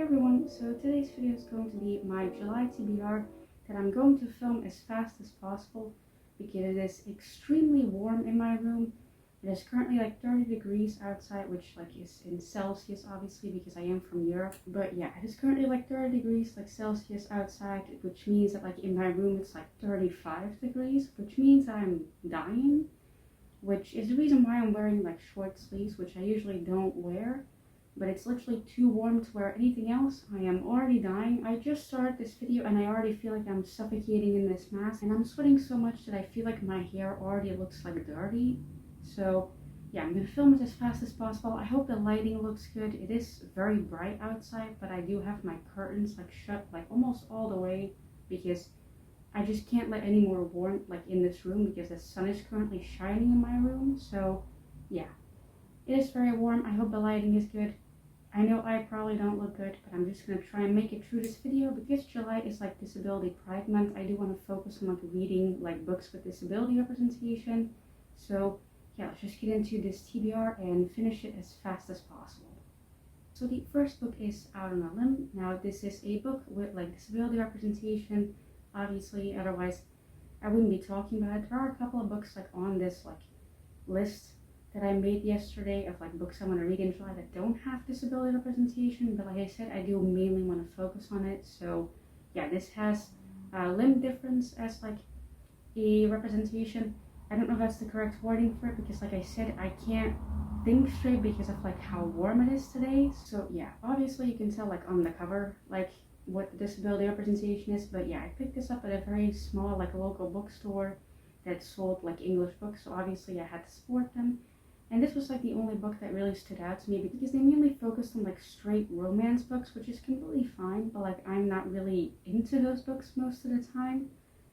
everyone, so today's video is going to be my July TBR that I'm going to film as fast as possible because it is extremely warm in my room. It is currently like 30 degrees outside, which like is in Celsius obviously because I am from Europe. But yeah, it is currently like 30 degrees like Celsius outside, which means that like in my room it's like 35 degrees, which means I'm dying, which is the reason why I'm wearing like short sleeves, which I usually don't wear. But it's literally too warm to wear anything else. I am already dying. I just started this video and I already feel like I'm suffocating in this mask, and I'm sweating so much that I feel like my hair already looks like dirty. So yeah, I'm gonna film it as fast as possible. I hope the lighting looks good. It is very bright outside, but I do have my curtains like shut like almost all the way because I just can't let any more warmth like in this room because the sun is currently shining in my room. So yeah, it is very warm. I hope the lighting is good. I know I probably don't look good, but I'm just going to try and make it through this video because July is like Disability Pride Month. I do want to focus on like reading like books with disability representation. So yeah, let's just get into this TBR and finish it as fast as possible. So the first book is Out on a Limb. Now this is a book with like disability representation, obviously, otherwise I wouldn't be talking about it. There are a couple of books like on this like list that I made yesterday of like books I want to read in July that don't have disability representation, but like I said, I do mainly want to focus on it. So yeah, this has limb difference as like a representation. I don't know if that's the correct wording for it because like I said, I can't think straight because of like how warm it is today. So yeah, obviously you can tell like on the cover like what the disability representation is, but yeah, I picked this up at a very small like local bookstore that sold like English books, so obviously I had to support them. And this was like the only book that really stood out to me because they mainly focused on like straight romance books, which is completely fine, but like I'm not really into those books most of the time.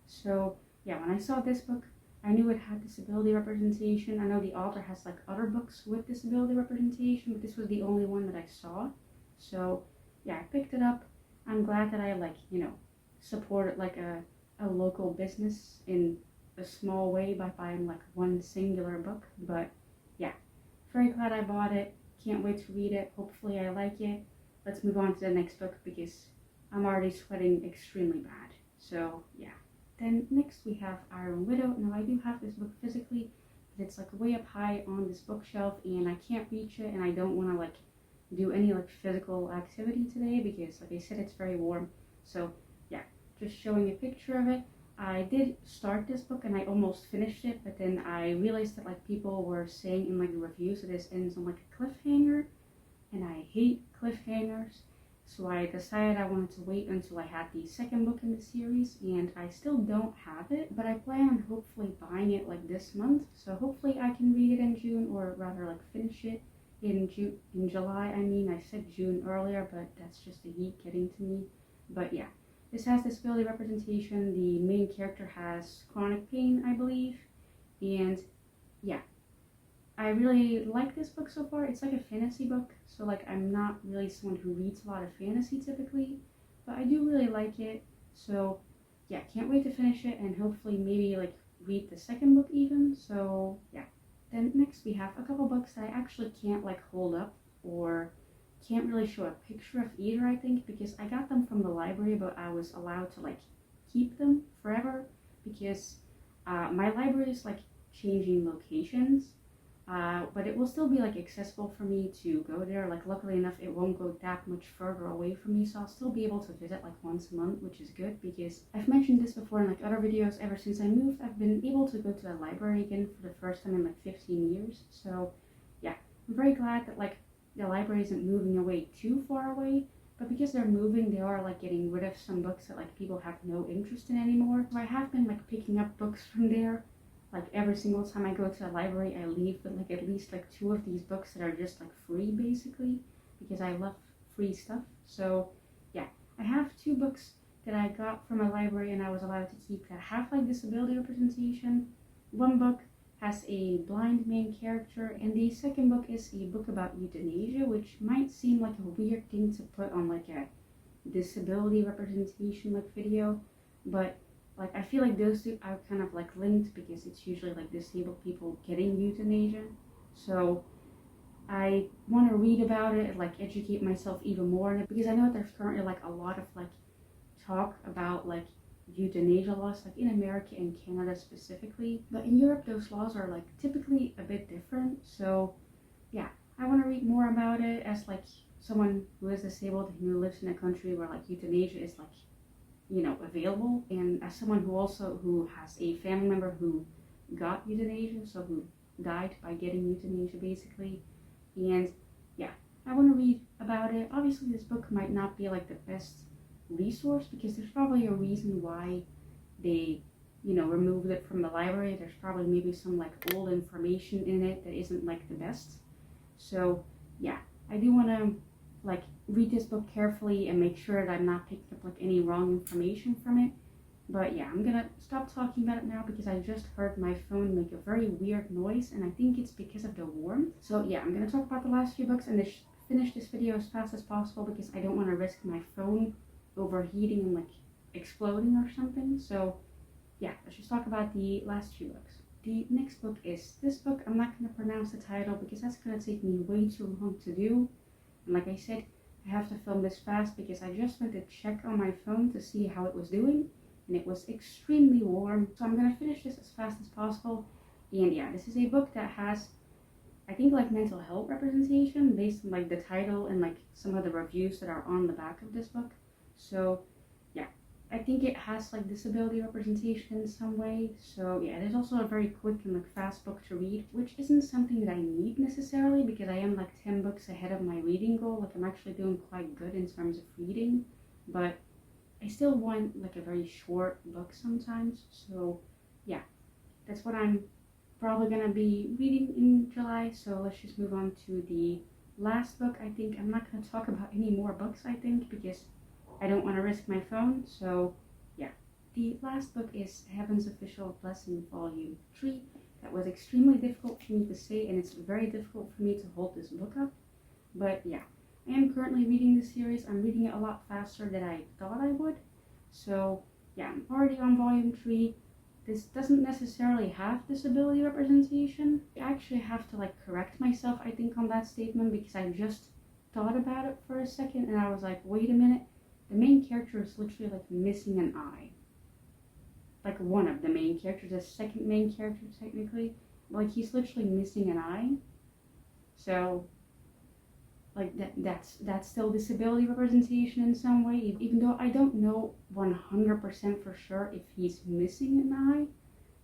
So yeah, when I saw this book, I knew it had disability representation. I know the author has like other books with disability representation, but this was the only one that I saw. So yeah, I picked it up. I'm glad that I like, supported like a local business in a small way by buying like one singular book, but yeah, very glad I bought it. Can't wait to read it. Hopefully I like it. Let's move on to the next book because I'm already sweating extremely bad. So yeah. Then next we have Iron Widow. Now I do have this book physically, but it's like way up high on this bookshelf and I can't reach it, and I don't want to like do any like physical activity today because like I said, it's very warm. So yeah, just showing a picture of it. I did start this book and I almost finished it, but then I realized that like people were saying in like the reviews that this ends on like a cliffhanger, and I hate cliffhangers. So I decided I wanted to wait until I had the second book in the series, and I still don't have it, but I plan on hopefully buying it like this month. So hopefully I can read it in June, or rather like finish it in July. I mean, I said June earlier, but that's just the heat getting to me. But yeah. This has disability representation. The main character has chronic pain, I believe. And yeah, I really like this book so far. It's like a fantasy book, so like I'm not really someone who reads a lot of fantasy typically, but I do really like it. So yeah, can't wait to finish it and hopefully maybe like read the second book even. So yeah. Then next we have a couple books that I actually can't like hold up or can't really show a picture of either, I think, because I got them from the library, but I was allowed to like keep them forever because my library is like changing locations, but it will still be like accessible for me to go there. Like luckily enough, it won't go that much further away from me, so I'll still be able to visit like once a month, which is good because I've mentioned this before in like other videos. Ever since I moved, I've been able to go to the library again for the first time in like 15 years. So yeah, I'm very glad that like the library isn't moving away too far away, but because they're moving, they are like getting rid of some books that like people have no interest in anymore. So I have been like picking up books from there. Like every single time I go to the library, I leave with like at least like 2 of these books that are just like free basically, because I love free stuff. So yeah, I have 2 books that I got from a library and I was allowed to keep that have like disability representation. One book has a blind main character, and the second book is a book about euthanasia, which might seem like a weird thing to put on like a disability representation like video, but like I feel like those 2 are kind of like linked because it's usually like disabled people getting euthanasia. So I want to read about it and like educate myself even more in it, because I know that there's currently like a lot of like talk about like euthanasia laws, like in America and Canada specifically, but in Europe those laws are like typically a bit different. So yeah, I want to read more about it as like someone who is disabled and who lives in a country where like euthanasia is like, you know, available, and as someone who has a family member who got euthanasia, so who died by getting euthanasia basically. And yeah, I want to read about it. Obviously this book might not be like the best resource, because there's probably a reason why they, you know, removed it from the library. There's probably maybe some like old information in it that isn't like the best. So yeah, I do want to like read this book carefully and make sure that I'm not picking up like any wrong information from it. But yeah, I'm gonna stop talking about it now because I just heard my phone make a very weird noise, and I think it's because of the warmth. So yeah, I'm gonna talk about the last few books and finish this video as fast as possible, because I don't want to risk my phone overheating and like exploding or something. So yeah, let's just talk about the last few books. The next book is this book. I'm not going to pronounce the title because that's going to take me way too long to do. And like I said, I have to film this fast because I just went to check on my phone to see how it was doing, and it was extremely warm. So I'm going to finish this as fast as possible. And yeah, this is a book that has, I think, like mental health representation based on like the title and like some of the reviews that are on the back of this book. So yeah, I think it has like disability representation in some way. So yeah, it is also a very quick and like fast book to read, which isn't something that I need necessarily, because I am like 10 books ahead of my reading goal. Like I'm actually doing quite good in terms of reading, but I still want like a very short book sometimes. So yeah, that's what I'm probably gonna be reading in July. So let's just move on to the last book. I think I'm not gonna talk about any more books, I think, because I don't want to risk my phone. So yeah, the last book is Heaven's Official Blessing Volume 3. That was extremely difficult for me to say, and it's very difficult for me to hold this book up. But yeah, I am currently reading this series. I'm reading it a lot faster than I thought I would. So yeah, I'm already on Volume 3. This doesn't necessarily have disability representation. I actually have to like correct myself, I think, on that statement, because I just thought about it for a second and I was like, wait a minute. The main character is literally like missing an eye. Like one of the main characters, the second main character technically. Like he's literally missing an eye. So like that's still disability representation in some way, even though I don't know 100% for sure if he's missing an eye,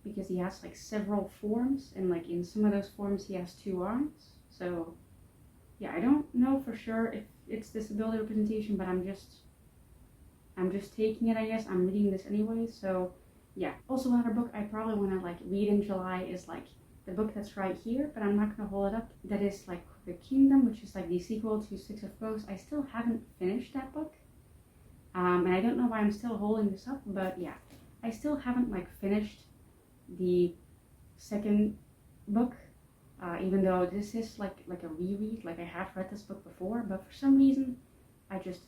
because he has like several forms, and like in some of those forms he has 2 arms. So yeah, I don't know for sure if it's disability representation, but I'm just taking it, I guess. I'm reading this anyway. So yeah, also another book I probably want to like read in July is like the book that's right here, but I'm not going to hold it up. That is like The Kingdom, which is like the sequel to Six of Crows. I still haven't finished that book, and I don't know why I'm still holding this up, but yeah, I still haven't like finished the second book, even though this is like a reread. Like I have read this book before, but for some reason I just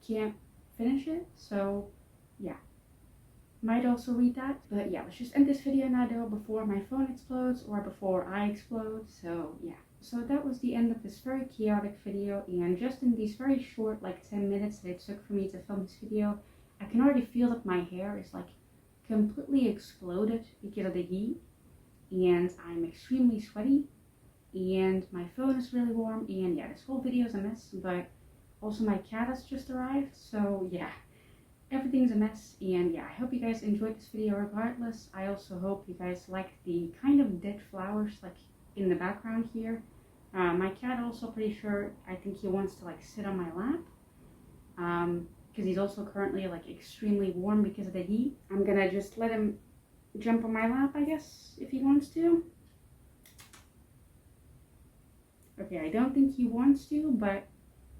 can't finish it. So yeah, might also read that. But yeah, let's just end this video now though, before my phone explodes or before I explode. So yeah, so that was the end of this very chaotic video, and just in these very short like 10 minutes that it took for me to film this video, I can already feel that my hair is like completely exploded because of the heat, and I'm extremely sweaty, and my phone is really warm, and yeah, this whole video is a mess. But also my cat has just arrived, so yeah, everything's a mess. And yeah, I hope you guys enjoyed this video regardless. I also hope you guys liked the kind of dead flowers like in the background here. My cat also, pretty sure, I think he wants to like sit on my lap, because he's also currently like extremely warm because of the heat. I'm gonna just let him jump on my lap, I guess, if he wants to. Okay, I don't think he wants to, but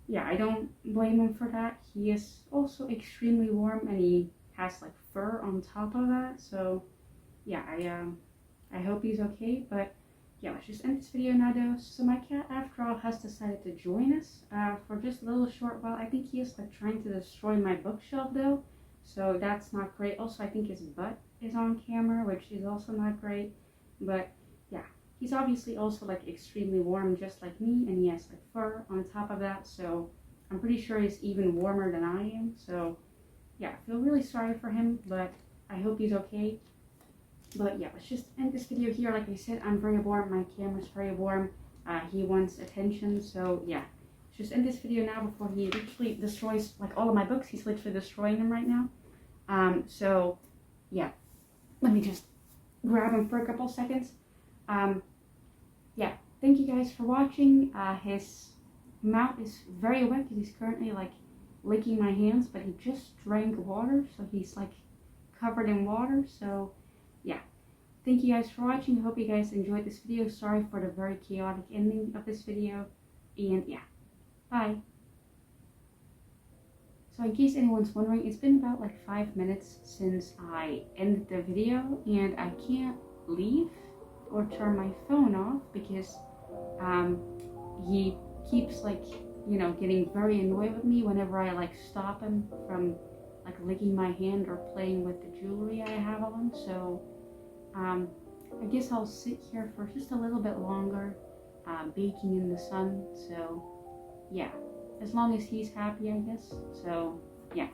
yeah, I don't blame him for that. He is also extremely warm, and he has like fur on top of that. So yeah, I hope he's okay. But yeah, let's just end this video now though. So my cat, after all, has decided to join us for just a little short while. I think he is like trying to destroy my bookshelf though, so that's not great. Also, I think his butt is on camera, which is also not great. But yeah, he's obviously also like extremely warm just like me, and he has like fur on top of that, so I'm pretty sure he's even warmer than I am. So yeah, I feel really sorry for him, but I hope he's okay. But yeah, let's just end this video here. Like I said, I'm very warm, my camera's very warm. He wants attention, so yeah. Let's just end this video now before he literally destroys like all of my books. He's literally destroying them right now. So yeah, let me just grab him for a couple seconds. Yeah, thank you guys for watching. His mouth is very wet because he's currently like licking my hands, but he just drank water, so he's like covered in water. So yeah, thank you guys for watching. I hope you guys enjoyed this video. Sorry for the very chaotic ending of this video, and yeah, bye. So in case anyone's wondering, it's been about like 5 minutes since I ended the video, and I can't leave or turn my phone off because he keeps like, you know, getting very annoyed with me whenever I like stop him from like licking my hand or playing with the jewelry I have on. So I guess I'll sit here for just a little bit longer, baking in the sun. So yeah, as long as he's happy, I guess. So yeah.